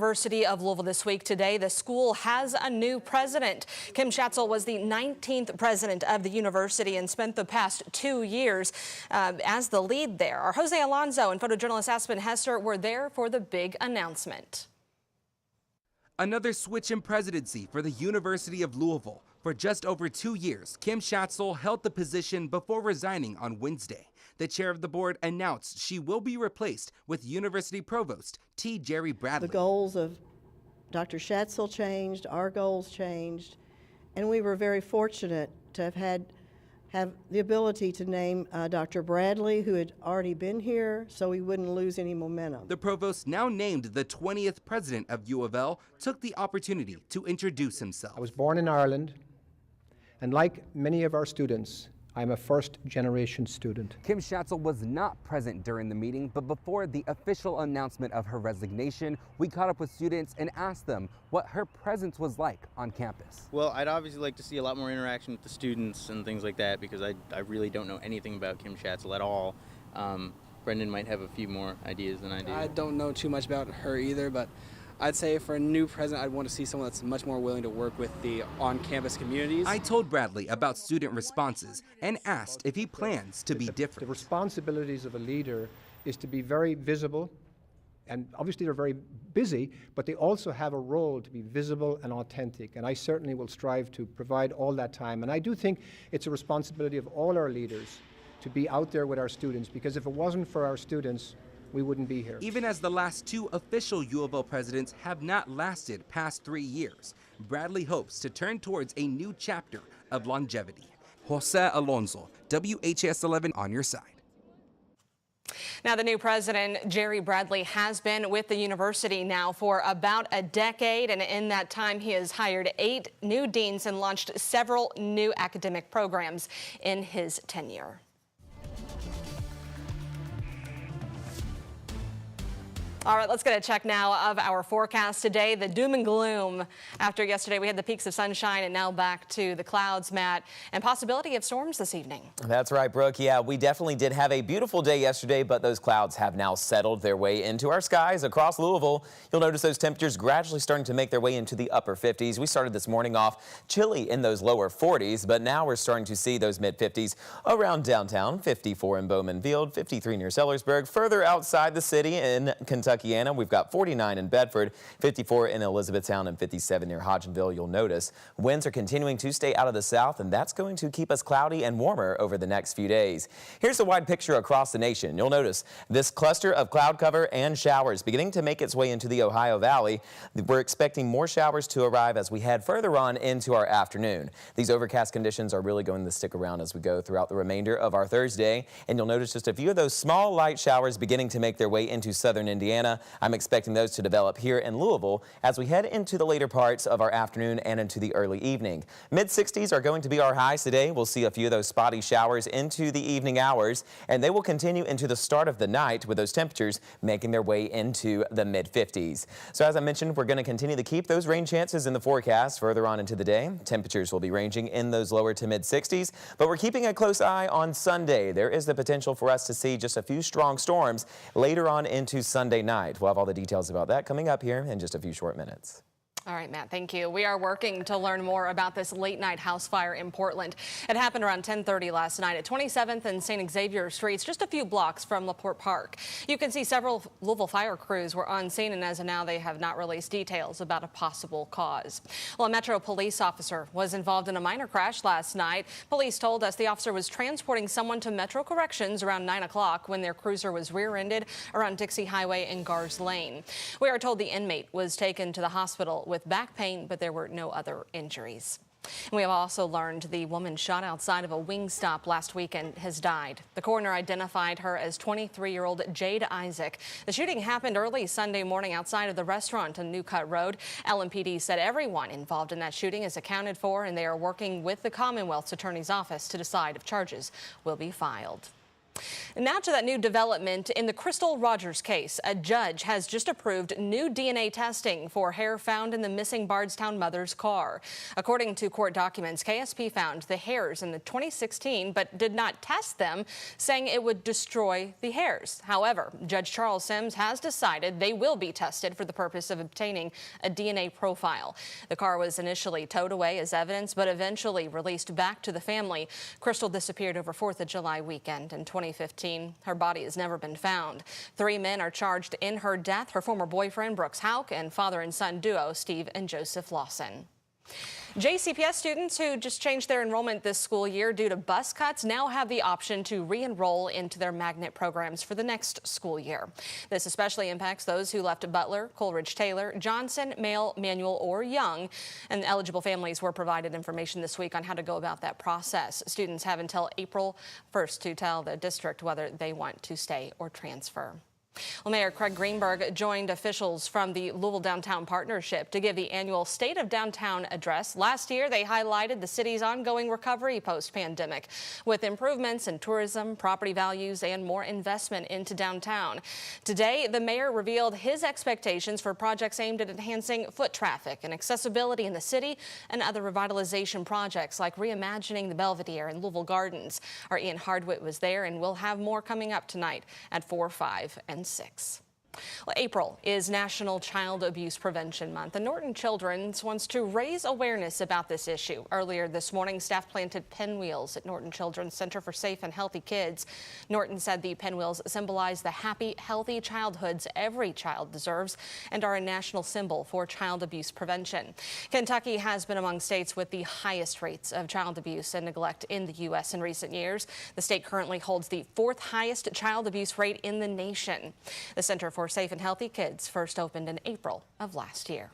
University of Louisville this week. Today, the school has a new president. Kim Schatzel was the 19th president of the university and spent the past 2 years as the lead there. Our Jose Alonso and photojournalist Aspen Hester were there for the big announcement. Another switch in presidency for the University of Louisville. For just over 2 years, Kim Schatzel held the position before resigning on Wednesday. The chair of the board announced she will be replaced with University Provost T. Jerry Bradley. The goals of Dr. Schatzel changed, our goals changed, and we were very fortunate to have the ability to name Dr. Bradley, who had already been here, so we wouldn't lose any momentum. The provost, now named the 20th president of U of L, took the opportunity to introduce himself. I was born in Ireland, and like many of our students, I'm a first-generation student. Kim Schatzel was not present during the meeting, but before the official announcement of her resignation, we caught up with students and asked them what her presence was like on campus. Well, I'd obviously like to see a lot more interaction with the students and things like that, because I really don't know anything about Kim Schatzel at all. Brendan might have a few more ideas than I do. I don't know too much about her either, but I'd say for a new president, I'd want to see someone that's much more willing to work with the on-campus communities. I told Bradley about student responses and asked if he plans to be different. The responsibilities of a leader is to be very visible, and obviously they're very busy, but they also have a role to be visible and authentic, and I certainly will strive to provide all that time. And I do think it's a responsibility of all our leaders to be out there with our students, because if it wasn't for our students, we wouldn't be here. Even as the last 2 official U of L presidents have not lasted past 3 years, Bradley hopes to turn towards a new chapter of longevity. Jose Alonso, WHAS11 on your side. Now, the new president, Jerry Bradley, has been with the university now for about a decade, and in that time he has hired 8 new deans and launched several new academic programs in his tenure. All right, let's get a check now of our forecast today. The doom and gloom after yesterday. We had the peaks of sunshine and now back to the clouds, Matt, and possibility of storms this evening. That's right, Brooke. Yeah, we definitely did have a beautiful day yesterday, but those clouds have now settled their way into our skies across Louisville. You'll notice those temperatures gradually starting to make their way into the upper 50s. We started this morning off chilly in those lower 40s, but now we're starting to see those mid 50s around downtown, 54 in Bowman Field, 53 near Sellersburg. Further outside the city in Kentucky, we've got 49 in Bedford, 54 in Elizabethtown, and 57 near Hodgenville. You'll notice winds are continuing to stay out of the south, and that's going to keep us cloudy and warmer over the next few days. Here's a wide picture across the nation. You'll notice this cluster of cloud cover and showers beginning to make its way into the Ohio Valley. We're expecting more showers to arrive as we head further on into our afternoon. These overcast conditions are really going to stick around as we go throughout the remainder of our Thursday, and you'll notice just a few of those small light showers beginning to make their way into southern Indiana. I'm expecting those to develop here in Louisville as we head into the later parts of our afternoon and into the early evening. Mid-60s are going to be our highs today. We'll see a few of those spotty showers into the evening hours, and they will continue into the start of the night with those temperatures making their way into the mid-50s. So as I mentioned, we're going to continue to keep those rain chances in the forecast further on into the day. Temperatures will be ranging in those lower to mid-60s, but we're keeping a close eye on Sunday. There is the potential for us to see just a few strong storms later on into Sunday night. We'll have all the details about that coming up here in just a few short minutes. All right, Matt, thank you. We are working to learn more about this late-night house fire in Portland. It happened around 10:30 last night at 27th and St. Xavier Streets, just a few blocks from LaPorte Park. You can see several Louisville fire crews were on scene, and as of now, they have not released details about a possible cause. Well, a Metro police officer was involved in a minor crash last night. Police told us the officer was transporting someone to Metro Corrections around 9 o'clock when their cruiser was rear-ended around Dixie Highway and Gars Lane. We are told the inmate was taken to the hospital with back pain, but there were no other injuries. And we have also learned the woman shot outside of a Wingstop last weekend has died. The coroner identified her as 23-year-old Jade Isaac. The shooting happened early Sunday morning outside of the restaurant on New Cut Road. LMPD said everyone involved in that shooting is accounted for, and they are working with the Commonwealth's attorney's office to decide if charges will be filed. Now to that new development in the Crystal Rogers case. A judge has just approved new DNA testing for hair found in the missing Bardstown mother's car. According to court documents, KSP found the hairs in the 2016 but did not test them, saying it would destroy the hairs. However, Judge Charles Sims has decided they will be tested for the purpose of obtaining a DNA profile. The car was initially towed away as evidence but eventually released back to the family. Crystal disappeared over 4th of July weekend in 2015. Her body has never been found. 3 men are charged in her death: her former boyfriend, Brooks Houck, and father and son duo, Steve and Joseph Lawson. JCPS students who just changed their enrollment this school year due to bus cuts now have the option to re-enroll into their magnet programs for the next school year. This especially impacts those who left Butler, Coleridge Taylor, Johnson, Male, Manual, or Young. And eligible families were provided information this week on how to go about that process. Students have until April 1st to tell the district whether they want to stay or transfer. Well, Mayor Craig Greenberg joined officials from the Louisville Downtown Partnership to give the annual State of Downtown address. Last year, they highlighted the city's ongoing recovery post-pandemic with improvements in tourism, property values, and more investment into downtown. Today, the mayor revealed his expectations for projects aimed at enhancing foot traffic and accessibility in the city and other revitalization projects like reimagining the Belvedere and Louisville Gardens. Our Ian Hardwitt was there, and we'll have more coming up tonight at 4, 5, and 6. Well, April is National Child Abuse Prevention Month, and Norton Children's wants to raise awareness about this issue. Earlier this morning, staff planted pinwheels at Norton Children's Center for Safe and Healthy Kids. Norton said the pinwheels symbolize the happy, healthy childhoods every child deserves and are a national symbol for child abuse prevention. Kentucky has been among states with the highest rates of child abuse and neglect in the U.S. in recent years. The state currently holds the 4th highest child abuse rate in the nation. The Center for Safe and Healthy Kids first opened in April of last year.